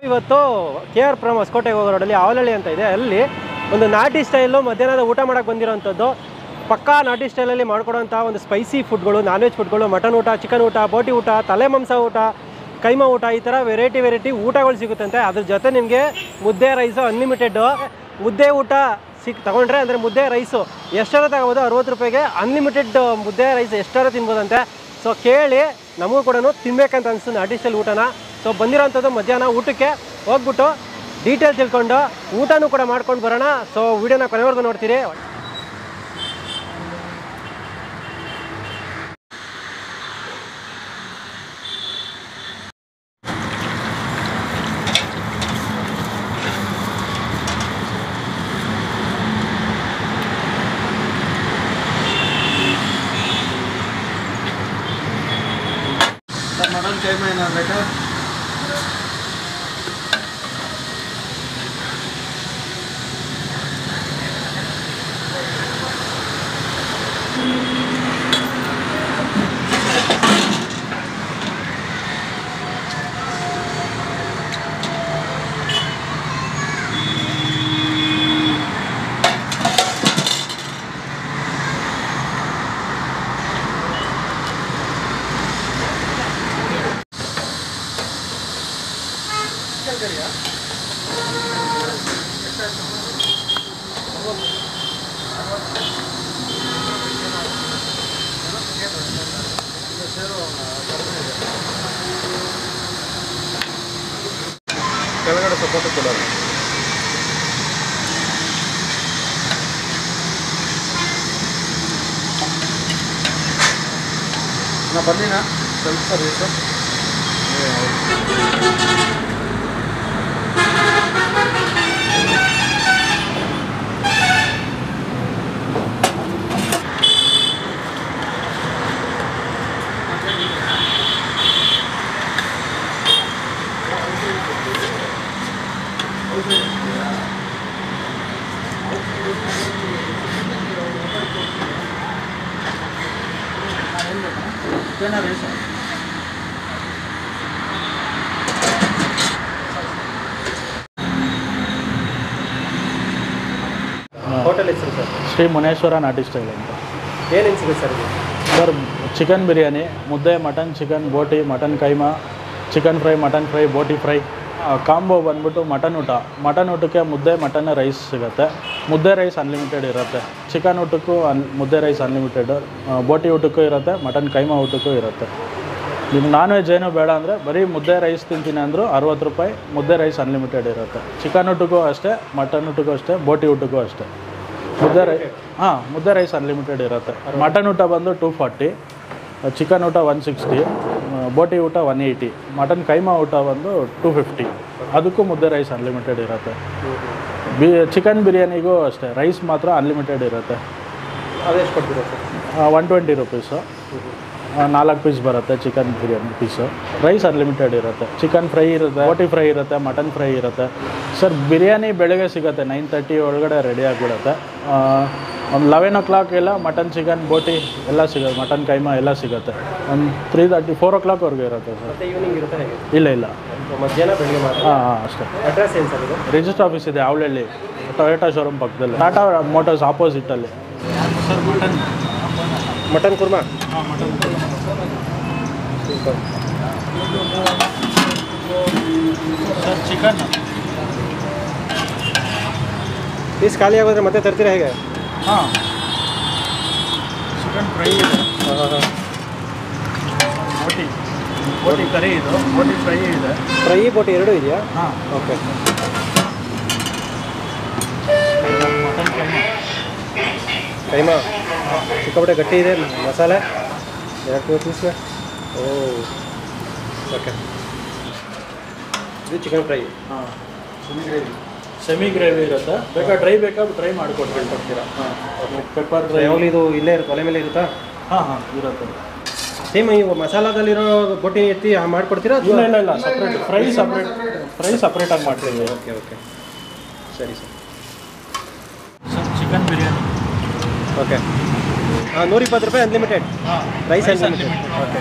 ಇವತ್ತು KR Pram Hosakote ಹೋಗೋ ರೋಡಲ್ಲಿ ಅವಲಹಳ್ಳಿ ಅಂತ ಇದೆ. ಅಲ್ಲಿ ಒಂದು ನಾಟಿ ಸ್ಟೈಲು ಮಧ್ಯಾಹ್ನದ ಊಟ ಮಾಡೋಕ್ಕೆ ಬಂದಿರೋಂಥದ್ದು. ಪಕ್ಕಾ ನಾಟಿ ಸ್ಟೈಲಲ್ಲಿ ಮಾಡ್ಕೊಡೋಂಥ ಒಂದು ಸ್ಪೈಸಿ ಫುಡ್ಗಳು, ನಾನ್ ವೆಜ್ ಫುಡ್ಗಳು, ಮಟನ್ ಊಟ, ಚಿಕನ್ ಊಟ, ಬೋಟಿ ಊಟ, ತಲೆ ಮಾಂಸ ಊಟ, ಕೈಮಾ ಊಟ, ಈ ಥರ ವೆರೈಟಿ ಊಟಗಳು ಸಿಗುತ್ತಂತೆ. ಅದ್ರ ಜೊತೆ ನಿಮಗೆ ಮುದ್ದೆ ರೈಸು ಅನ್ಲಿಮಿಟೆಡ್ಡು. ಮುದ್ದೆ ಊಟ ತಗೊಂಡ್ರೆ ಅಂದರೆ ಮುದ್ದೆ ರೈಸು ಎಷ್ಟಾರ ತಗೋಬೋದು, 60 ರೂಪಾಯಿಗೆ ಅನ್ಲಿಮಿಟೆಡ್ ಮುದ್ದೆ ರೈಸ್ ಎಷ್ಟಾರ ತಿನ್ಬೋದಂತೆ. ಸೊ ಕೇಳಿ ನಮಗೂ ಕೂಡ ತಿನ್ಬೇಕಂತ ಅನಿಸ್ತು ನಾಟಿ ಸ್ಟೈಲ್ ಊಟನ. ಸೊ ಬಂದಿರೋಂಥದ್ದು ಮಧ್ಯಾಹ್ನ ಊಟಕ್ಕೆ ಹೋಗ್ಬಿಟ್ಟು ಡೀಟೇಲ್ ತಿಳ್ಕೊಂಡು ಊಟನೂ ಕೂಡ ಮಾಡ್ಕೊಂಡು ಬರೋಣ. ಸೊ ವಿಡಿಯೋನ ಕೊನೆವರೆಗೂ ನೋಡ್ತೀರಿ. मटन कईमा ಏನಾದ್ರು ಬೇಕಾ? ಕೆಳಗಡೆ ಸಪೋರ್ಟ್ ಕೊಡೋಣ. ನಾ ಬಂದಿನ ಸ್ವಲ್ಪ ಸರ್ವಿಸ್ ಹೋಟೆಲ್ ಹೆಸರು ಸರ್? ಶ್ರೀ ಮುನೇಶ್ವರ ನಾಟಿ ಸ್ಟೈಲ್ ಅಂತ. ಏನೇನು ಸಿಗುತ್ತೆ ಸರ್ ಇದು? ಸರ್ ಚಿಕನ್ ಬಿರಿಯಾನಿ, ಮುದ್ದೆ, ಮಟನ್, ಚಿಕನ್, ಬೋಟಿ, mutton keema, chicken fry, mutton fry, ಬೋಟಿ ಫ್ರೈ. ಕಾಂಬೋ ಬಂದ್ಬಿಟ್ಟು ಮಟನ್ ಊಟ. ಮಟನ್ ಊಟಕ್ಕೆ ಮುದ್ದೆ, ಮಟನ್ ರೈಸ್ ಸಿಗುತ್ತೆ. ಮುದ್ದೆ ರೈಸ್ ಅನ್ಲಿಮಿಟೆಡ್ ಇರುತ್ತೆ. ಚಿಕನ್ ಊಟಕ್ಕೂ ಮುದ್ದೆ ರೈಸ್ ಅನ್ಲಿಮಿಟೆಡ್. ಬೋಟಿ ಊಟಕ್ಕೂ ಇರುತ್ತೆ, ಮಟನ್ ಕೈಮಾ ಊಟಕ್ಕೂ ಇರುತ್ತೆ. ನಿಮ್ಗೆ ನಾನ್ ವೆಜ್ ಏನೂ ಬೇಡ ಅಂದರೆ ಬರೀ ಮುದ್ದೆ ರೈಸ್ ತಿಂತೀನಿ ಅಂದರೂ 60 ರೂಪಾಯಿ ಮುದ್ದೆ ರೈಸ್ ಅನ್ಲಿಮಿಟೆಡ್ ಇರುತ್ತೆ. ಚಿಕನ್ ಊಟಕ್ಕೂ ಅಷ್ಟೇ, ಮಟನ್ ಊಟಕ್ಕೂ ಅಷ್ಟೇ, ಬೋಟಿ ಊಟಕ್ಕೂ ಅಷ್ಟೇ. ಮುದ್ದೆ ರೈಸ್ ಅನ್ಲಿಮಿಟೆಡ್ ಇರುತ್ತೆ. ಮಟನ್ ಊಟ ಬಂದು 240, ಚಿಕನ್ ಊಟ 160, ಬೋಟಿ ಊಟ 180, ಮಟನ್ ಕೈಮಾ ಊಟ ಬಂದು 250. ಅದಕ್ಕೂ ಮುದ್ದೆ ರೈಸ್ ಅನ್ಲಿಮಿಟೆಡ್ ಇರುತ್ತೆ. ಚಿಕನ್ ಬಿರಿಯಾನಿಗೂ ಅಷ್ಟೇ, ರೈಸ್ ಮಾತ್ರ ಅನ್ಲಿಮಿಟೆಡ್ ಇರುತ್ತೆ. ಅದೆಷ್ಟು ಕೊಡ್ತೀರಾ ಸರ್? 120 ರೂಪೀಸು. 4 ಪೀಸ್ ಬರುತ್ತೆ chicken biryani piece. Rice unlimited ಇರುತ್ತೆ. ಚಿಕನ್ ಫ್ರೈ ಇರುತ್ತೆ, ಬೋಟಿ ಫ್ರೈ ಇರುತ್ತೆ, ಮಟನ್ ಫ್ರೈ ಇರುತ್ತೆ. ಸರ್ ಬಿರಿಯಾನಿ ಬೆಳಗ್ಗೆ ಸಿಗುತ್ತೆ, 9:30 ಒಳಗಡೆ ರೆಡಿ ಆಗಿಬಿಡುತ್ತೆ. ಒಂದು 11 o'clock ಎಲ್ಲ ಮಟನ್, ಚಿಕನ್, ಬೋಟಿ ಎಲ್ಲ ಸಿಗುತ್ತೆ. ಮಟನ್ ಕೈಮಾ ಎಲ್ಲ ಸಿಗುತ್ತೆ. ಒಂದು 3:30, 4 o'clockವರೆಗೂ ಇರುತ್ತೆ ಸರ್. ಈವ್ನಿಂಗ್ ಇರುತ್ತೆ? ಇಲ್ಲ ಮಧ್ಯಾಹ್ನ ಬೆಳಿಗ್ಗೆ ಮಾತ್ರ? ಅಷ್ಟೇ. ಅಡ್ರೆಸ್ ಏನು ಸರ್ ಇದು? ರಿಜಿಸ್ಟರ್ ಆಫೀಸ್ ಇದೆ ಅವಲಹಳ್ಳಿ, ಟೊಯೋಟಾ ಶೋರೂಮ್ ಪಕ್ಕದಲ್ಲಿ, ಟಾಟಾ ಮೋಟರ್ಸ್ ಆಪೋಸಿಟಲ್ಲಿ. Sir mutton korma? Mutton super. Sir chicken piece ಖಾಲಿ ಆಗೋದ್ರೆ ಮತ್ತೆ ತರ್ತೀರಾ ಹೇಗೆ? ಚಿಕನ್ ಫ್ರೈ ಇದೆ. ಬೋಟಿ ಕರಿ ಇದು, ಬೋಟಿ ಫ್ರೈ ಇದೆ. ಫ್ರೈ ಬೋಟಿ ಎರಡೂ ಇದೆಯಾ? ಓಕೆ. ಮಟನ್ ಕೈಮಾ ಸಿಕ್ಕಾಪಟ್ಟೆ ಗಟ್ಟಿ ಇದೆ. ಮಸಾಲೆ 2 ಪೀಸ್. ಓಕೆ. ಇದು ಚಿಕನ್ ಫ್ರೈ. ಸೆಮಿ ಗ್ರೇವಿ ಇರುತ್ತೆ. ಬೇಕಾ ಡ್ರೈ ಮಾಡಿಕೊಟ್ಟು ಕೊಡ್ತೀರಾ? Pepper dry. ಯಾವಾಗಲೂ ಇದು ಇಲ್ಲೇ ಇರುತ್ತೆ, ಒಲೆ ಮೇಲೆ ಇರುತ್ತಾ? ಇರುತ್ತೆ. ಸೇಮ್ ನೀವು ಮಸಾಲದಲ್ಲಿರೋ ಬೋಟಿ ಎತ್ತಿ ಮಾಡಿಕೊಡ್ತೀರಾ? ಇಲ್ಲ ಸಪ್ರೇಟ್ ಫ್ರೈ ಸಪ್ರೇಟಾಗಿ ಮಾಡ್ತೀವಿ. ಓಕೆ ಸರಿ ಸರ್. Chicken biryani okay. 120 ರೂಪಾಯಿ ಅನ್ಲಿಮಿಟೆಡ್. Rice unlimited. ಓಕೆ.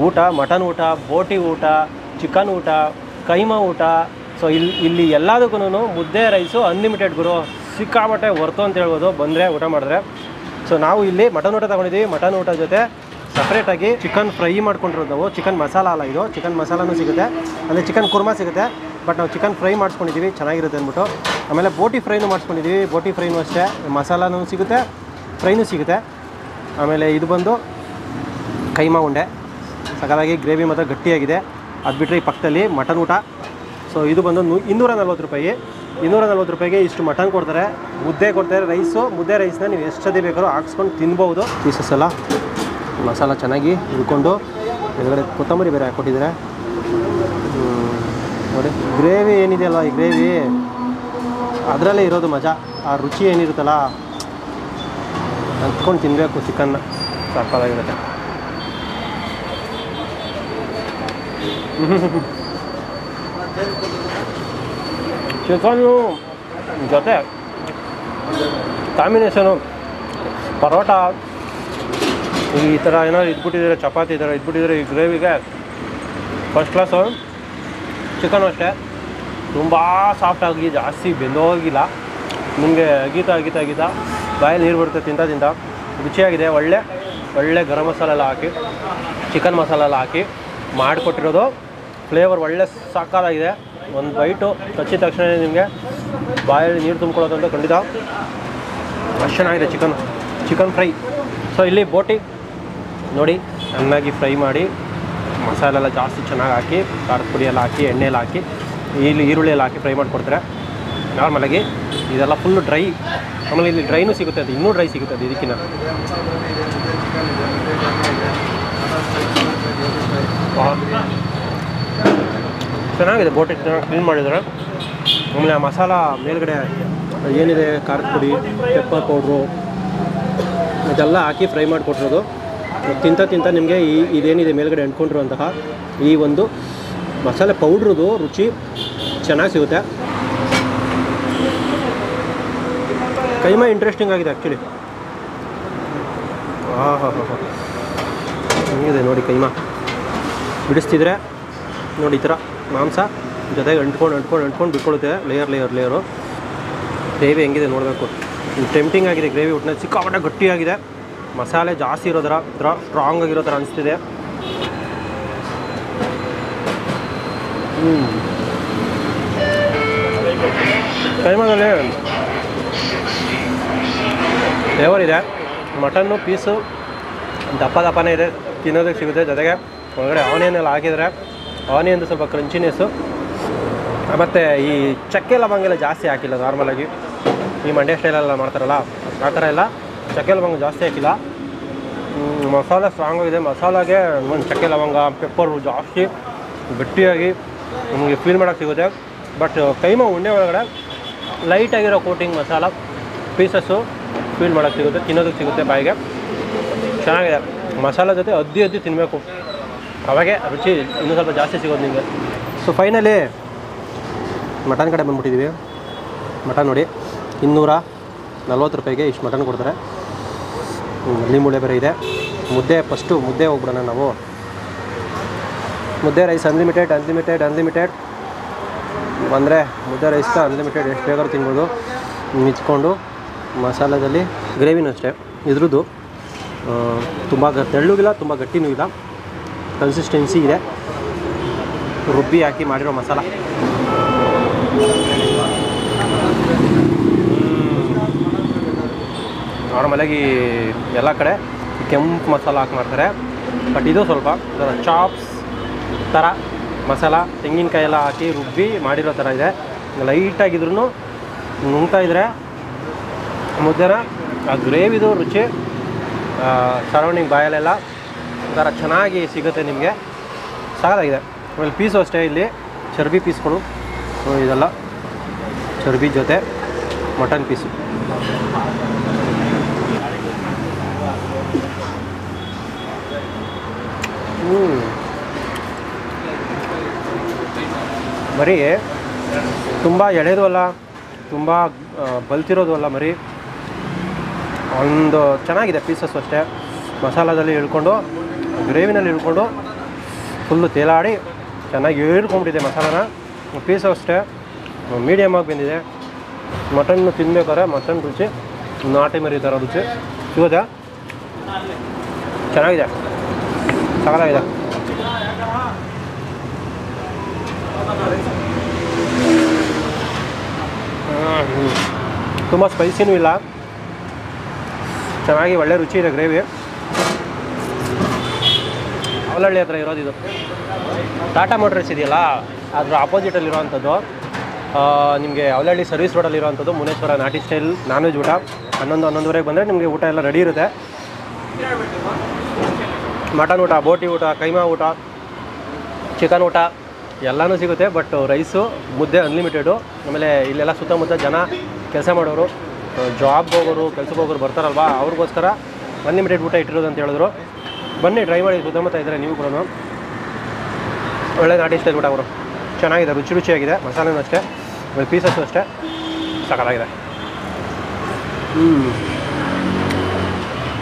ಊಟ, ಮಟನ್ ಊಟ, ಬೋಟಿ ಊಟ, ಚಿಕನ್ ಊಟ, ಕೈಮಾ ಊಟ. ಸೊ ಇಲ್ಲಿ ಎಲ್ಲದಕ್ಕೂ ಮುದ್ದೆ ರೈಸು ಅನ್ಲಿಮಿಟೆಡ್ ಗುರು, ಸಿಕ್ಕಾಬಟ್ಟೆ ವರ್ತು ಅಂತ ಹೇಳ್ಬೋದು ಬಂದರೆ ಊಟ ಮಾಡಿದ್ರೆ. ಸೊ ನಾವು ಇಲ್ಲಿ ಮಟನ್ ಊಟ ತೊಗೊಂಡಿದ್ದೀವಿ. ಮಟನ್ ಊಟ ಜೊತೆ ಸಪ್ರೇಟಾಗಿ ಚಿಕನ್ ಫ್ರೈ ಮಾಡ್ಕೊಂಡಿರೋದು ನಾವು. ಚಿಕನ್ ಮಸಾಲ ಅಲ್ಲ ಇದು, ಚಿಕನ್ ಮಸಾಲನೂ ಸಿಗುತ್ತೆ, ಅಂದರೆ ಚಿಕನ್ ಕುರ್ಮಾ ಸಿಗುತ್ತೆ. ಬಟ್ ನಾವು ಚಿಕನ್ ಫ್ರೈ ಮಾಡಿಸ್ಕೊಂಡಿದ್ದೀವಿ, ಚೆನ್ನಾಗಿರುತ್ತೆ ಅಂದ್ಬಿಟ್ಟು. ಆಮೇಲೆ ಬೋಟಿ ಫ್ರೈನೂ ಮಾಡಿಸ್ಕೊಂಡಿದ್ದೀವಿ. ಬೋಟಿ ಫ್ರೈನೂ ಅಷ್ಟೇ, ಮಸಾಲನೂ ಸಿಗುತ್ತೆ, ಫ್ರೈನೂ ಸಿಗುತ್ತೆ. ಆಮೇಲೆ ಇದು ಬಂದು ಕೈಮಾ ಉಂಡೆ, ಸಕಾಲಾಗಿ ಗ್ರೇವಿ ಮಾತ್ರ ಗಟ್ಟಿಯಾಗಿದೆ. ಅದು ಬಿಟ್ಟರೆ ಈ ಪಕ್ಕದಲ್ಲಿ ಮಟನ್ ಊಟ. ಸೊ ಇದು ಬಂದು 240 ರೂಪಾಯಿ. 240 ರೂಪಾಯಿಗೆ ಇಷ್ಟು ಮಟನ್ ಕೊಡ್ತಾರೆ, ಮುದ್ದೆ ಕೊಡ್ತಾರೆ, ರೈಸು. ಮುದ್ದೆ ರೈಸ್ನ ನೀವು ಎಷ್ಟು ಸತಿ ಬೇಕಾದ್ರೂ ಹಾಕ್ಸ್ಕೊಂಡು ತಿನ್ಬೋದು. ಪೀಸಸ್ ಎಲ್ಲ ಮಸಾಲ ಚೆನ್ನಾಗಿ ಹುಡ್ಕೊಂಡು ಕೆಳಗಡೆ ಕೊತ್ತಂಬರಿ ಬೇರೆ ಹಾಕ್ಕೊಟ್ಟಿದ್ದಾರೆ. ನೋಡಿ ಗ್ರೇವಿ ಏನಿದೆಯಲ್ಲ, ಈ ಗ್ರೇವಿ ಅದರಲ್ಲೇ ಇರೋದು ಮಜಾ. ಆ ರುಚಿ ಏನಿರುತ್ತಲ್ಲ ಅಂದ್ಕೊಂಡು ತಿನ್ನಬೇಕು. ಚಿಕನ್ನ ಸಾಕಾಗಿರುತ್ತೆ. ಚಿಕನ್ನು ಜೊತೆ ಕಾಂಬಿನೇಷನು ಪರೋಟ ಈ ಥರ ಏನಾದ್ರು ಇದ್ಬಿಟ್ಟಿದ್ದಾರೆ, ಚಪಾತಿ ಈ ಥರ ಇದ್ಬಿಟ್ಟಿದ್ದಾರೆ ಈ ಗ್ರೇವಿಗೆ ಫಸ್ಟ್ ಕ್ಲಾಸು. ಚಿಕನು ಅಷ್ಟೇ ತುಂಬ ಸಾಫ್ಟಾಗಿ, ಜಾಸ್ತಿ ಬೆಂದೋಗಿಲ್ಲ. ನಿಮಗೆ ಅಗೀತಾ ಬಾಯಲ್ಲಿ ನೀರು ಬರುತ್ತೆ ತಿಂತ ರುಚಿಯಾಗಿದೆ. ಒಳ್ಳೆ ಗರಂ ಮಸಾಲ ಎಲ್ಲ ಹಾಕಿ, ಚಿಕನ್ ಮಸಾಲ ಎಲ್ಲ ಹಾಕಿ ಮಾಡಿಕೊಟ್ಟಿರೋದು. ಫ್ಲೇವರ್ ಒಳ್ಳೆ ಸಾಕಾಗಿದೆ. ಒಂದು ಬೈಟು ಕಚ್ಚಿದ ತಕ್ಷಣ ನಿಮಗೆ ಬಾಯಲ್ಲಿ ನೀರು ತುಂಬ್ಕೊಳ್ಳೋದಂತ ಖಂಡಿತ ಅಷ್ಟು ಚೆನ್ನಾಗಿದೆ ಚಿಕನ್ ಫ್ರೈ. ಸೊ ಇಲ್ಲಿ ಬೋಟಿ ನೋಡಿ ಚೆನ್ನಾಗಿ ಫ್ರೈ ಮಾಡಿ, ಮಸಾಲೆ ಎಲ್ಲ ಜಾಸ್ತಿ ಚೆನ್ನಾಗಿ ಹಾಕಿ, ಖಾರದ ಪುಡಿ ಎಲ್ಲ ಹಾಕಿ, ಎಣ್ಣೆ ಎಲ್ಲ ಹಾಕಿ, ಇಲ್ಲಿ ಈರುಳ್ಳಿ ಎಲ್ಲ ಹಾಕಿ ಫ್ರೈ ಮಾಡಿಕೊಡ್ತಾರೆ ನಾರ್ಮಲಾಗಿ. ಇದೆಲ್ಲ ಫುಲ್ಲು ಡ್ರೈ. ಆಮೇಲೆ ಇಲ್ಲಿ ಡ್ರೈನೂ ಸಿಗುತ್ತೆ, ಅದು ಇನ್ನೂ ಡ್ರೈ ಸಿಗುತ್ತೆ ಅದು ಇದಕ್ಕಿಂತ. ಚೆನ್ನಾಗಿದೆ, ಬೋಟಿ ಚೆನ್ನಾಗಿ ಕ್ಲೀನ್ ಮಾಡಿದ್ದಾರೆ. ಆಮೇಲೆ ಆ ಮಸಾಲ ಮೇಲ್ಗಡೆ ಏನಿದೆ ಖಾರದ ಪುಡಿ, ಪೆಪ್ಪರ್ ಪೌಡ್ರು ಇದೆಲ್ಲ ಹಾಕಿ ಫ್ರೈ ಮಾಡಿಕೊಟ್ಟಿರೋದು. ತಿಂತ ನಿಮಗೆ ಇದೇನಿದೆ ಮೇಲ್ಗಡೆ ಅಂಟ್ಕೊಂಡಿರುವಂತಹ ಈ ಒಂದು ಮಸಾಲೆ ಪೌಡ್ರದು ರುಚಿ ಚೆನ್ನಾಗಿ ಸಿಗುತ್ತೆ. ಕೈಮಾ ಇಂಟ್ರೆಸ್ಟಿಂಗ್ ಆಗಿದೆ ಆ್ಯಕ್ಚುಲಿ. ಹಂಗಿದೆ ನೋಡಿ, ಕೈಮಾ ಬಿಡಿಸ್ತಿದ್ರೆ ನೋಡಿ ಈ ಥರ ಮಾಂಸ ಜೊತೆಗೆ ಅಂಟ್ಕೊಂಡು ಬಿಟ್ಕೊಳ್ಳುತ್ತೆ, ಲೇಯರು. ಗ್ರೇವಿ ಹೆಂಗಿದೆ ನೋಡಬೇಕು. ಟೆಂಪ್ಟಿಂಗ್ ಆಗಿದೆ ಗ್ರೇವಿ. ಒಟ್ಟಿನಲ್ಲಿ ಸಿಕ್ಕಾಪಟ್ಟೆ ಗಟ್ಟಿಯಾಗಿದೆ, ಮಸಾಲೆ ಜಾಸ್ತಿ ಇರೋ ಥರ ಸ್ಟ್ರಾಂಗ್ ಆಗಿರೋ ಥರ ಅನಿಸ್ತಿದೆ. ಕೈಮಾದಲ್ಲಿ ಫ್ಲೇವರ್ ಇದೆ. ಮಟನ್ನು ಪೀಸು ದಪ್ಪನೇ ಇದೆ, ತಿನ್ನೋದಕ್ಕೆ ಸಿಗುತ್ತೆ. ಜೊತೆಗೆ ಒಳಗಡೆ ಆನಿಯನ್ ಎಲ್ಲ ಹಾಕಿದರೆ ಆನಿಯನ್ದು ಸ್ವಲ್ಪ ಕ್ರಂಚಿನೆಸ್ಸು. ಮತ್ತು ಈ ಚಕ್ಕೆ ಲವಂಗೆಲ್ಲ ಜಾಸ್ತಿ ಹಾಕಿಲ್ಲ. ನಾರ್ಮಲಾಗಿ ಈ ಮಂಡ್ಯ ಸ್ಟೈಲೆಲ್ಲ ಮಾಡ್ತಾರಲ್ಲ ಆ ಥರ ಎಲ್ಲ ಚಕ್ಕೆ ಲವಂಗ ಜಾಸ್ತಿ ಹಾಕಿಲ್ಲ. ಮಸಾಲೆ ಸ್ಟ್ರಾಂಗ್ ಆಗಿದೆ. ಮಸಾಲಾಗೆ ಒಂದು ಚಕ್ಕೆ ಲವಂಗ ಪೆಪ್ಪರು ಜಾಸ್ತಿ ಗಟ್ಟಿಯಾಗಿ ನಮಗೆ ಫೀಲ್ ಮಾಡೋಕ್ಕೆ ಸಿಗುತ್ತೆ. ಬಟ್ ಕೈಮಾ ಉಂಡೆ ಒಳಗಡೆ ಲೈಟಾಗಿರೋ ಕೋಟಿಂಗ್ ಮಸಾಲ ಪೀಸಸ್ಸು ಫೀಲ್ ಮಾಡೋಕ್ಕೆ ಸಿಗುತ್ತೆ, ತಿನ್ನೋದಕ್ಕೆ ಸಿಗುತ್ತೆ ಬಾಯಿಗೆ. ಚೆನ್ನಾಗಿದೆ. ಮಸಾಲ ಜೊತೆ ಅದ್ದಿ ತಿನ್ನಬೇಕು, ಅವಾಗೆ ರುಚಿ ಇನ್ನೂ ಸ್ವಲ್ಪ ಜಾಸ್ತಿ ಸಿಗೋದು ನಿಮಗೆ. ಸೊ ಫೈನಲಿ ಮಟನ್ ಕಡೆ ಬಂದ್ಬಿಟ್ಟಿದ್ದೀವಿ. ಮಟನ್ ನೋಡಿ 240 ರೂಪಾಯಿಗೆ ಇಷ್ಟು ಮಟನ್ ಕೊಡ್ತಾರೆ. ಅಲ್ಲಿ ಮೂಳೆ ಬೇರೆ ಇದೆ. ಫಸ್ಟು ಮುದ್ದೆ ಹೋಗ್ಬಿಡೋಣ ನಾವು. ಮುದ್ದೆ ರೈಸ್ ಅನ್ಲಿಮಿಟೆಡ್ ಅಂದರೆ ಮುದ್ದೆ ರೈಸ್ ಅನ್ಲಿಮಿಟೆಡ್ ಎಷ್ಟು ಬೇಕಾದ್ರೂ ತಿನ್ಬೋದು. ಮಿಚ್ಕೊಂಡು ಮಸಾಲದಲ್ಲಿ ಗ್ರೇವಿನೂ ಅಷ್ಟೇ ಇದ್ರದ್ದು ತುಂಬ ತೆಳ್ಳಗಿಲ್ಲ, ತುಂಬ ಗಟ್ಟಿನೂ ಇಲ್ಲ, ಕನ್ಸಿಸ್ಟೆನ್ಸಿ ಇದೆ. ರುಬ್ಬಿ ಹಾಕಿ ಮಾಡಿರೋ ಮಸಾಲ. ನಾರ್ಮಲಾಗಿ ಎಲ್ಲ ಕಡೆ ಕೆಂಪು ಮಸಾಲ ಹಾಕಿ ಮಾಡ್ತಾರೆ, ಬಟ್ ಇದು ಸ್ವಲ್ಪ ಚಾಪ್ಸ್ ಥರ ಮಸಾಲ ತೆಂಗಿನಕಾಯಿ ಎಲ್ಲ ಹಾಕಿ ರುಬ್ಬಿ ಮಾಡಿರೋ ಥರ ಇದೆ. ಲೈಟಾಗಿದ್ರೂ ನುಂಗ್ತಾ ಇದ್ದರೆ ಮುದ್ದೆನ ಆ ಗ್ರೇವಿದು ರುಚಿ ಸರೌಂಡಿಂಗ್ ಬಾಯಲ್ಲೆಲ್ಲ ಒಂಥರ ಚೆನ್ನಾಗಿ ಸಿಗುತ್ತೆ ನಿಮಗೆ. ಸಾಕಾಗಿದೆ. ಆಮೇಲೆ ಪೀಸು ಅಷ್ಟೇ, ಇಲ್ಲಿ ಚರ್ಬಿ ಪೀಸ್ಗಳು ಇದೆಲ್ಲ ಚರ್ಬಿ ಜೊತೆ ಮಟನ್ ಪೀಸು. ಮರಿ ತುಂಬ ಎಳೆದು ಅಲ್ಲ, ತುಂಬ ಬಲ್ತಿರೋದು ಅಲ್ಲ ಮರಿ. ಒಂದು ಚೆನ್ನಾಗಿದೆ ಪೀಸಸ್ ಅಷ್ಟೇ. ಮಸಾಲದಲ್ಲಿ ಇಳ್ಕೊಂಡು ಗ್ರೇವಿನಲ್ಲಿ ಇಳ್ಕೊಂಡು ಫುಲ್ಲು ತೇಲಾಡಿ ಚೆನ್ನಾಗಿ ಏರ್ಕೊಂಡ್ಬಿಟ್ಟಿದೆ ಮಸಾಲಾನ. ಪೀಸು ಅಷ್ಟೇ ಮೀಡಿಯಮ್ ಆಗಿ ಬಂದಿದೆ. ಮಟನ್ನು ತಿನ್ಬೇಕಾದ್ರೆ ಮಟನ್ ರುಚಿ ನಾಟಿ ಮರಿ ಥರ ರುಚಿ ಸಿಗೋದಾ? ಚೆನ್ನಾಗಿದೆ, ಸಕಲಾಗಿದೆ. ತುಂಬ ಸ್ಪೈಸಿನೂ ಇಲ್ಲ, ಚೆನ್ನಾಗಿ ಒಳ್ಳೆ ರುಚಿ ಇದೆ ಗ್ರೇವಿ. ಅವಲಹಳ್ಳಿ ಹತ್ರ ಇರೋದು ಇದು. ಟಾಟಾ ಮೋಟರ್ಸ್ ಇದೆಯಲ್ಲ ಅದರ ಆಪೋಸಿಟಲ್ಲಿರೋವಂಥದ್ದು. ನಿಮಗೆ ಅವಲಹಳ್ಳಿ ಸರ್ವಿಸ್ ರೋಡಲ್ಲಿರೋವಂಥದ್ದು ಮುನೇಶ್ವರ ನಾಟಿ ಸ್ಟೈಲ್ ನಾನ್ ವೆಜ್ ಊಟ. 11-11:30 ಬಂದರೆ ನಿಮಗೆ ಊಟ ಎಲ್ಲ ರೆಡಿ ಇರುತ್ತೆ. ಮಟನ್ ಊಟ, ಬೋಟಿ ಊಟ, ಕೈಮಾ ಊಟ, ಚಿಕನ್ ಊಟ ಎಲ್ಲನೂ ಸಿಗುತ್ತೆ. ಬಟ್ ರೈಸು ಮುದ್ದೆ ಅನ್ಲಿಮಿಟೆಡು. ಆಮೇಲೆ ಇಲ್ಲೆಲ್ಲ ಸುತ್ತಮುತ್ತ ಜನ ಕೆಲಸ ಮಾಡೋರು, ಜಾಬ್ಗೆ ಹೋಗೋರು, ಕೆಲ್ಸಕ್ಕೆ ಹೋಗೋರು ಬರ್ತಾರಲ್ವ, ಅವ್ರಿಗೋಸ್ಕರ ಅನ್ಲಿಮಿಟೆಡ್ ಊಟ ಇಟ್ಟಿರೋದು ಅಂತ ಹೇಳಿದ್ರು. ಬನ್ನಿ ಟ್ರೈ ಮಾಡಿ, ಸುತ್ತಮುತ್ತ ಇದ್ದರೆ ನೀವು ಕೂಡ. ಒಳ್ಳೆ ನಾಟಿ ಸ್ಟೈಲ್ ಊಟ ಅವರು, ಚೆನ್ನಾಗಿದೆ, ರುಚಿಯಾಗಿದೆ. ಮಸಾಲೆನೂ ಅಷ್ಟೇ, ಪೀಸಸ್ಸು ಅಷ್ಟೇ ಸಕಲಾಗಿದೆ.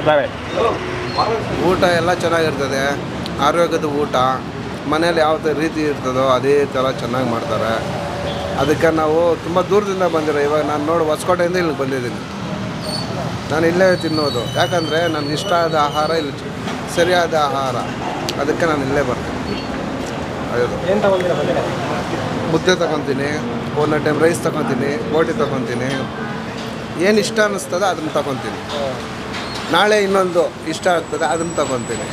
ಬಾಯ್. ಊಟ ಎಲ್ಲ ಚೆನ್ನಾಗಿರ್ತದೆ, ಆರೋಗ್ಯದ ಊಟ. ಮನೇಲಿ ಯಾವ ರೀತಿ ಇರ್ತದೋ ಅದೇ ಥರ ಚೆನ್ನಾಗಿ ಮಾಡ್ತಾರೆ. ಅದಕ್ಕೆ ನಾವು ತುಂಬ ದೂರದಿಂದ ಬಂದಿರೋ. ಇವಾಗ ನಾನು ನೋಡಿ ಹೊಸಕೋಟೆಯಿಂದ ಇಲ್ಲಿಗೆ ಬಂದಿದ್ದೀನಿ. ನಾನು ಇಲ್ಲೇ ತಿನ್ನೋದು, ಯಾಕಂದರೆ ನನಗೆ ಇಷ್ಟ ಆದ ಆಹಾರ ಇಲ್ಲಿ, ಸರಿಯಾದ ಆಹಾರ. ಅದಕ್ಕೆ ನಾನು ಇಲ್ಲೇ ಬರ್ತೀನಿ. ಅದು ಏನು ತಗೊಂಡಿರ ಬಂದರೆ? ಮುದ್ದೆ ತೊಗೊತೀನಿ, ಒಂದೊಂದು ಟೈಮ್ ರೈಸ್ ತೊಗೊತೀನಿ, ಬೋಟಿ ತೊಗೊತೀನಿ. ಏನು ಇಷ್ಟ ಅನ್ನಿಸ್ತದೆ ಅದನ್ನು ತೊಗೊತೀನಿ. ನಾಳೆ ಇನ್ನೊಂದು ಇಷ್ಟ ಆಗ್ತದೆ ಅದನ್ನು ತೊಗೊತೀನಿ.